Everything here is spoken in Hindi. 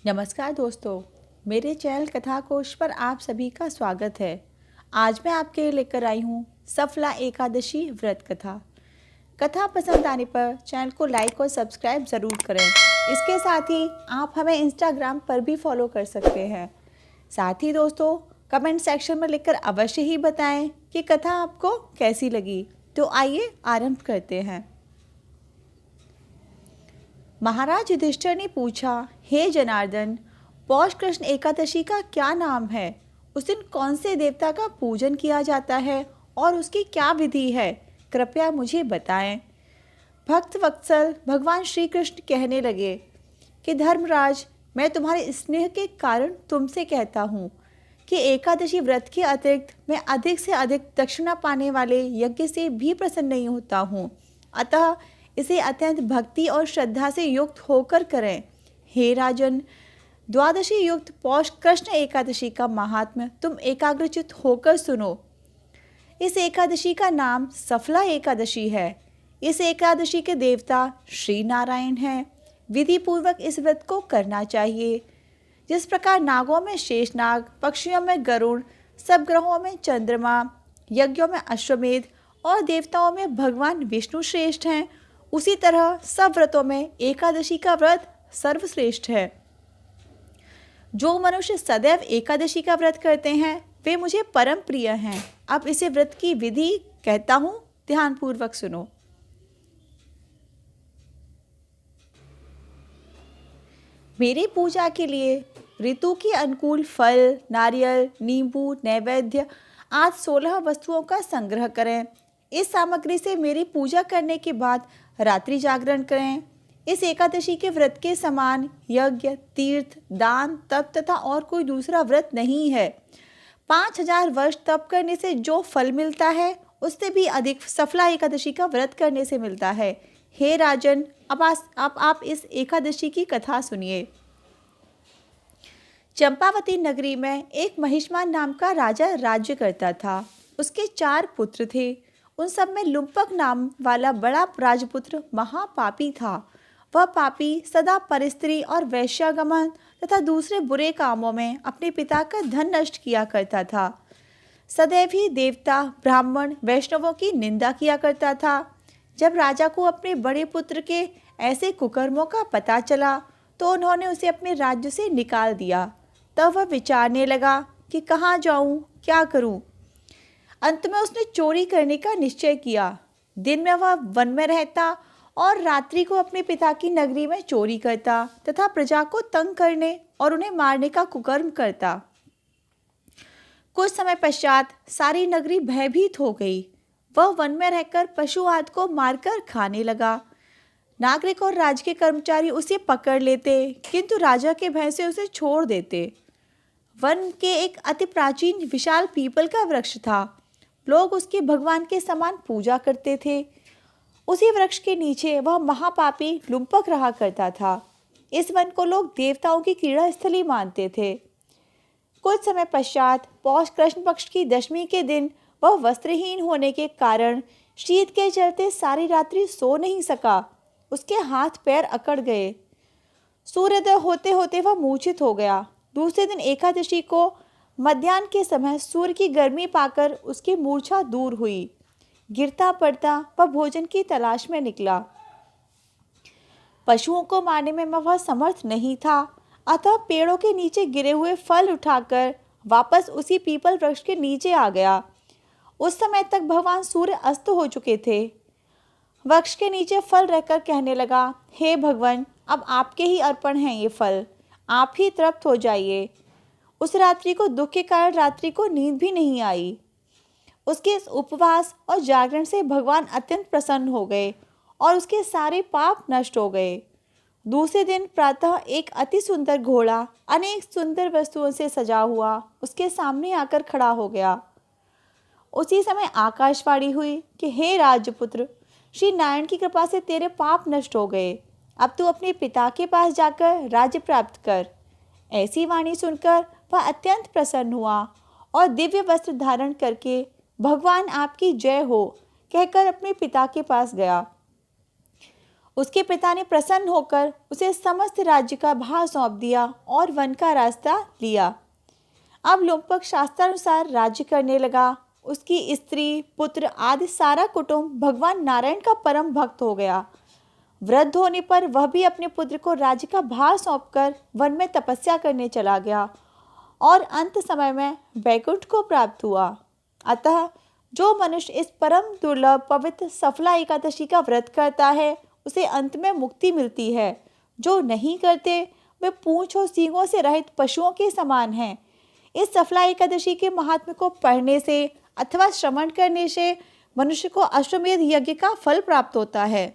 नमस्कार दोस्तों, मेरे चैनल कथा कोश पर आप सभी का स्वागत है। आज मैं आपके लिए लेकर आई हूँ सफला एकादशी व्रत कथा। कथा पसंद आने पर चैनल को लाइक और सब्सक्राइब ज़रूर करें। इसके साथ ही आप हमें इंस्टाग्राम पर भी फॉलो कर सकते हैं। साथ ही दोस्तों, कमेंट सेक्शन में लिखकर अवश्य ही बताएं कि कथा आपको कैसी लगी। तो आइए आरंभ करते हैं। महाराज युधिष्ठिर ने पूछा, हे जनार्दन, पौष कृष्ण एकादशी का क्या नाम है? उस दिन कौन से देवता का पूजन किया जाता है और उसकी क्या विधि है? कृपया मुझे बताएं। भक्त वत्सल भगवान श्री कृष्ण कहने लगे कि धर्मराज, मैं तुम्हारे स्नेह के कारण तुमसे कहता हूँ कि एकादशी व्रत के अतिरिक्त मैं अधिक से अधिक दक्षिणा पाने वाले यज्ञ से भी प्रसन्न नहीं होता हूँ। अतः इसे अत्यंत भक्ति और श्रद्धा से युक्त होकर करें। हे राजन, द्वादशी युक्त पौष कृष्ण एकादशी का महात्म्य तुम एकाग्रचित होकर सुनो। इस एकादशी का नाम सफला एकादशी है। इस एकादशी के देवता श्री नारायण हैं। विधि पूर्वक इस व्रत को करना चाहिए। जिस प्रकार नागों में शेषनाग, पक्षियों में गरुड़, सब ग्रहों में चंद्रमा, यज्ञों में अश्वमेध और देवताओं में भगवान विष्णु श्रेष्ठ हैं, उसी तरह सब व्रतों में एकादशी का व्रत सर्वश्रेष्ठ है। जो मनुष्य सदैव एकादशी का व्रत करते हैं वे मुझे परम प्रिय हैं। अब इसे व्रत की विधि कहता हूँ, ध्यानपूर्वक सुनो। मेरी पूजा के लिए ऋतु के अनुकूल फल, नारियल, नींबू, नैवेद्य आदि 16 वस्तुओं का संग्रह करें। इस सामग्री से मेरी पूजा करने के बाद रात्रि जागरण करें। इस एकादशी के व्रत के समान यज्ञ, तीर्थ, दान, तप तथा और कोई दूसरा व्रत नहीं है। 5000 वर्ष तप करने से जो फल मिलता है उससे भी अधिक सफला एकादशी का व्रत करने से मिलता है। हे राजन, अब आप इस एकादशी की कथा सुनिए। चंपावती नगरी में एक महिष्मान नाम का राजा राज्य करता था। उसके 4 पुत्र थे। उन सब में लुम्पक नाम वाला बड़ा राजपुत्र महापापी था। वह पापी सदा परस्त्री और वैश्यागमन तथा दूसरे बुरे कामों में अपने पिता का धन नष्ट किया करता था। सदैव ही देवता, ब्राह्मण, वैष्णवों की निंदा किया करता था। जब राजा को अपने बड़े पुत्र के ऐसे कुकर्मों का पता चला तो उन्होंने उसे अपने राज्य से निकाल दिया। तब वह विचारने लगा कि कहाँ जाऊं, क्या करूं। अंत में उसने चोरी करने का निश्चय किया। दिन में वह वन में रहता और रात्रि को अपने पिता की नगरी में चोरी करता तथा प्रजा को तंग करने और उन्हें मारने का कुकर्म करता। कुछ समय पश्चात सारी नगरी भयभीत हो गई। वह वन में रहकर पशु आदि को मारकर खाने लगा। नागरिक और राज्य के कर्मचारी उसे पकड़ लेते, किंतु राजा के भय से उसे छोड़ देते। वन के एक अति प्राचीन विशाल पीपल का वृक्ष था। लोग उसकी भगवान के समान पूजा करते थे। उसी वृक्ष के नीचे वह महापापी लुम्पक रहा करता था। इस वन को लोग देवताओं की क्रीड़ा स्थली मानते थे। कुछ समय पश्चात पौष कृष्ण पक्ष की दशमी के दिन वह वस्त्रहीन होने के कारण शीत के चलते सारी रात्रि सो नहीं सका। उसके हाथ पैर अकड़ गए। सूर्योदय होते होते वह मूर्छित हो गया। दूसरे दिन एकादशी को मध्याह्न के समय सूर्य की गर्मी पाकर उसकी मूर्छा दूर हुई। गिरता पड़ता वह भोजन की तलाश में निकला। पशुओं को मारने में वह समर्थ नहीं था, अतः पेड़ों के नीचे गिरे हुए फल उठाकर वापस उसी पीपल वृक्ष के नीचे आ गया। उस समय तक भगवान सूर्य अस्त हो चुके थे। वृक्ष के नीचे फल रहकर कहने लगा, हे भगवान, अब आपके ही अर्पण हैं ये फल, आप ही तृप्त हो जाइए। उस रात्रि को दुख के कारण रात्रि को नींद भी नहीं आई। उसके इस उपवास और जागरण से भगवान अत्यंत प्रसन्न हो गए और उसके सारे पाप नष्ट हो गए। दूसरे दिन प्रातः एक अति सुंदर घोड़ा अनेक सुंदर वस्तुओं से सजा हुआ उसके सामने आकर खड़ा हो गया। उसी समय आकाशवाणी हुई कि हे राजपुत्र, श्री नारायण की कृपा से तेरे पाप नष्ट हो गए। अब तू अपने पिता के पास जाकर राज्य प्राप्त कर। ऐसी वाणी सुनकर वह अत्यंत प्रसन्न हुआ और दिव्य वस्त्र धारण करके भगवान आपकी जय हो कहकर अपने पिता के पास गया। उसके पिता ने प्रसन्न होकर उसे समस्त राज्य का भार सौंप दिया और वन का रास्ता लिया। अब लुम्पक शास्त्रानुसार राज्य करने लगा। उसकी स्त्री, पुत्र आदि सारा कुटुंब भगवान नारायण का परम भक्त हो गया। वृद्ध होने पर वह भी अपने पुत्र को राज्य का भार सौंपकर वन में तपस्या करने चला गया और अंत समय में वैकुंठ को प्राप्त हुआ। अतः जो मनुष्य इस परम दुर्लभ पवित्र सफला एकादशी का व्रत करता है उसे अंत में मुक्ति मिलती है। जो नहीं करते वे पूंछ और सींगों से रहित पशुओं के समान हैं। इस सफला एकादशी के महात्म्य को पढ़ने से अथवा श्रवण करने से मनुष्य को अश्वमेध यज्ञ का फल प्राप्त होता है।